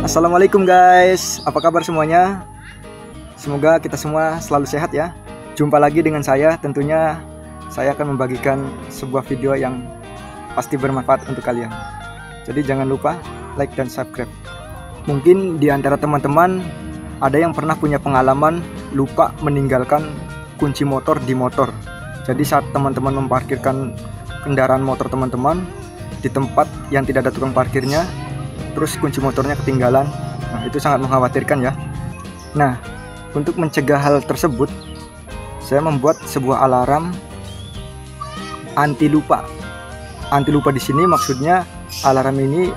Assalamualaikum guys, apa kabar semuanya? Semoga kita semua selalu sehat ya. Jumpa lagi dengan saya, tentunya saya akan membagikan sebuah video yang pasti bermanfaat untuk kalian. Jadi jangan lupa like dan subscribe. Mungkin di antara teman-teman ada yang pernah punya pengalaman lupa meninggalkan kunci motor di motor. Jadi saat teman-teman memparkirkan kendaraan motor teman-teman di tempat yang tidak ada tukang parkirnya, terus kunci motornya ketinggalan. Nah, itu sangat mengkhawatirkan ya. Nah, untuk mencegah hal tersebut, saya membuat sebuah alarm anti lupa. Anti lupa di sini maksudnya alarm ini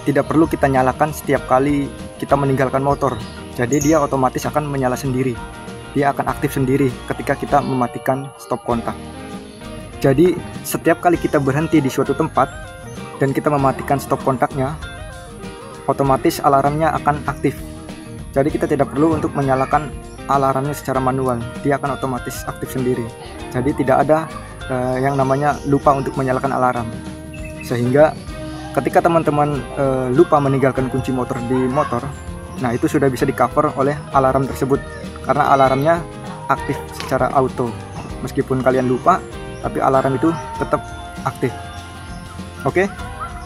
tidak perlu kita nyalakan setiap kali kita meninggalkan motor. Jadi dia otomatis akan menyala sendiri. Dia akan aktif sendiri ketika kita mematikan stop kontak. Jadi setiap kali kita berhenti di suatu tempat dan kita mematikan stop kontaknya, otomatis alarmnya akan aktif. Jadi kita tidak perlu untuk menyalakan alarmnya secara manual, dia akan otomatis aktif sendiri. Jadi tidak ada yang namanya lupa untuk menyalakan alarm. Sehingga ketika teman-teman lupa meninggalkan kunci motor di motor, nah itu sudah bisa di cover oleh alarm tersebut, karena alarmnya aktif secara auto. Meskipun kalian lupa, tapi alarm itu tetap aktif. Oke,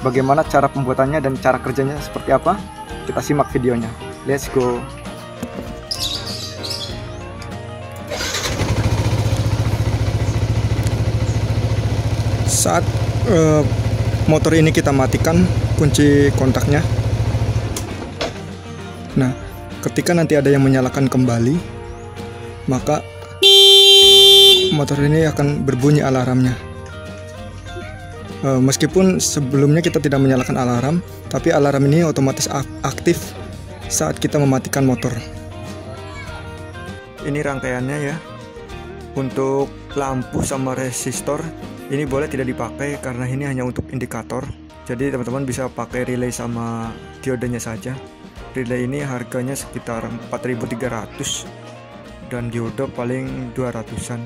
bagaimana cara pembuatannya dan cara kerjanya seperti apa? Kita simak videonya. Let's go. Saat motor ini kita matikan kunci kontaknya, nah ketika nanti ada yang menyalakan kembali, maka motor ini akan berbunyi alarmnya. Meskipun sebelumnya kita tidak menyalakan alarm, tapi alarm ini otomatis aktif saat kita mematikan motor. Ini rangkaiannya ya. Untuk lampu sama resistor ini boleh tidak dipakai karena ini hanya untuk indikator. Jadi teman-teman bisa pakai relay sama diodenya saja. Relay ini harganya sekitar 4.300 dan diode paling 200-an.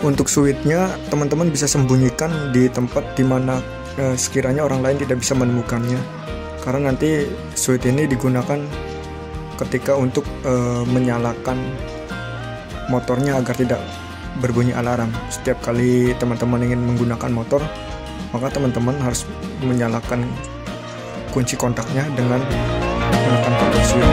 Untuk switchnya teman-teman bisa sembunyikan di tempat dimana sekiranya orang lain tidak bisa menemukannya, karena nanti switch ini digunakan ketika untuk menyalakan motornya agar tidak berbunyi alarm. Setiap kali teman-teman ingin menggunakan motor, maka teman-teman harus menyalakan kunci kontaknya dengan menekan tombol switch.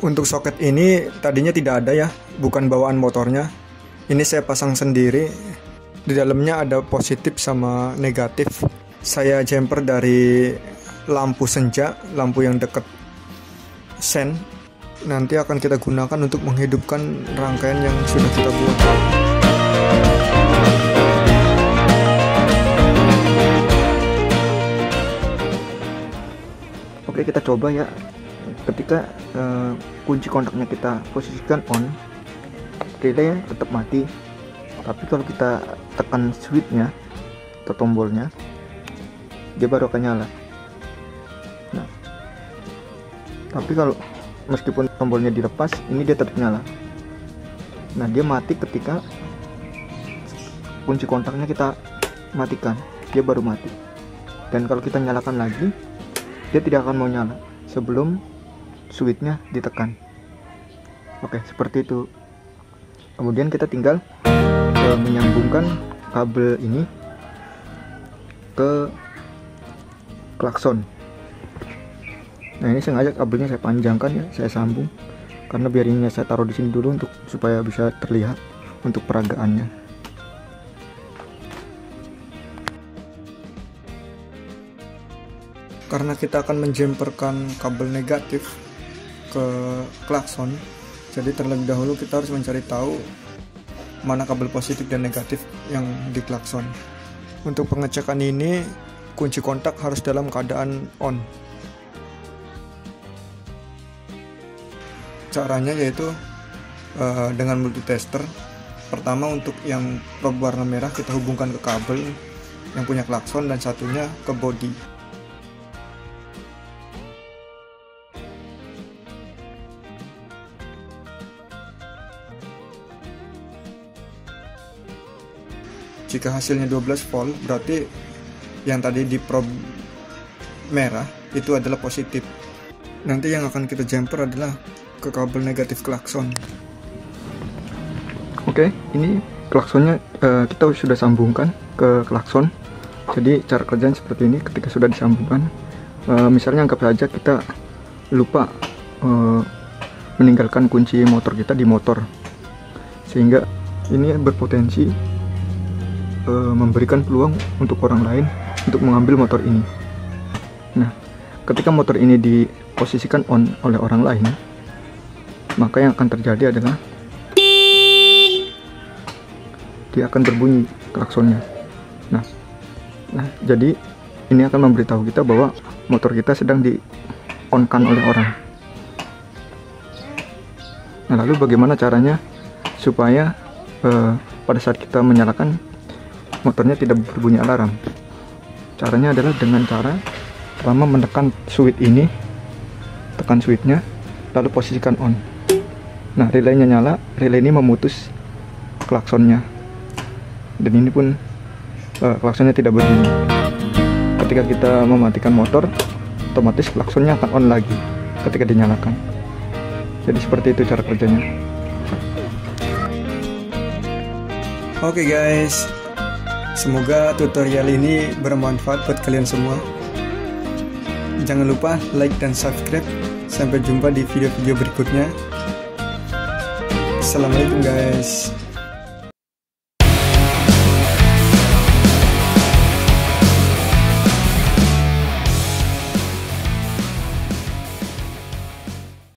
Untuk soket ini tadinya tidak ada ya, bukan bawaan motornya. Ini saya pasang sendiri. Di dalamnya ada positif sama negatif. Saya jumper dari lampu senja, lampu yang dekat sen. Nanti akan kita gunakan untuk menghidupkan rangkaian yang sudah kita buat. Oke, kita coba ya. Ketika kunci kontaknya kita posisikan on, relay tetap mati. Tapi kalau kita tekan switchnya atau tombolnya, dia baru akan nyala. Nah, tapi kalau meskipun tombolnya dilepas, ini dia tetap nyala. Nah, dia mati ketika kunci kontaknya kita matikan, dia baru mati. Dan kalau kita nyalakan lagi, dia tidak akan mau nyala sebelum switchnya ditekan. Oke, seperti itu. Kemudian kita tinggal menyambungkan kabel ini ke klakson. Nah, ini sengaja kabelnya saya panjangkan ya, saya sambung karena biar ini saya taruh di sini dulu untuk supaya bisa terlihat untuk peragaannya. Karena kita akan menjemperkan kabel negatif ke klakson, jadi terlebih dahulu kita harus mencari tahu mana kabel positif dan negatif yang di klakson. Untuk pengecekan ini, kunci kontak harus dalam keadaan on. Caranya yaitu dengan multitester. Pertama, untuk yang probe warna merah kita hubungkan ke kabel yang punya klakson dan satunya ke bodi. Jika hasilnya 12 volt, berarti yang tadi di probe merah itu adalah positif. Nanti yang akan kita jumper adalah ke kabel negatif klakson. Oke, ini klaksonnya kita sudah sambungkan ke klakson. Jadi cara kerjanya seperti ini. Ketika sudah disambungkan, misalnya anggap saja kita lupa meninggalkan kunci motor kita di motor, sehingga ini berpotensi memberikan peluang untuk orang lain untuk mengambil motor ini. Nah, ketika motor ini diposisikan on oleh orang lain, maka yang akan terjadi adalah dia akan berbunyi klaksonnya. Nah, jadi ini akan memberitahu kita bahwa motor kita sedang di-on-kan oleh orang. Nah, lalu bagaimana caranya supaya pada saat kita menyalakan motornya tidak berbunyi alarm? Caranya adalah dengan cara pertama menekan switch ini, tekan switchnya, lalu posisikan on. Nah, relaynya nyala, relay ini memutus klaksonnya, dan ini pun klaksonnya tidak berbunyi. Ketika kita mematikan motor, otomatis klaksonnya akan on lagi ketika dinyalakan. Jadi seperti itu cara kerjanya. Oke guys, semoga tutorial ini bermanfaat buat kalian semua. Jangan lupa like dan subscribe. Sampai jumpa di video-video berikutnya. Assalamualaikum guys.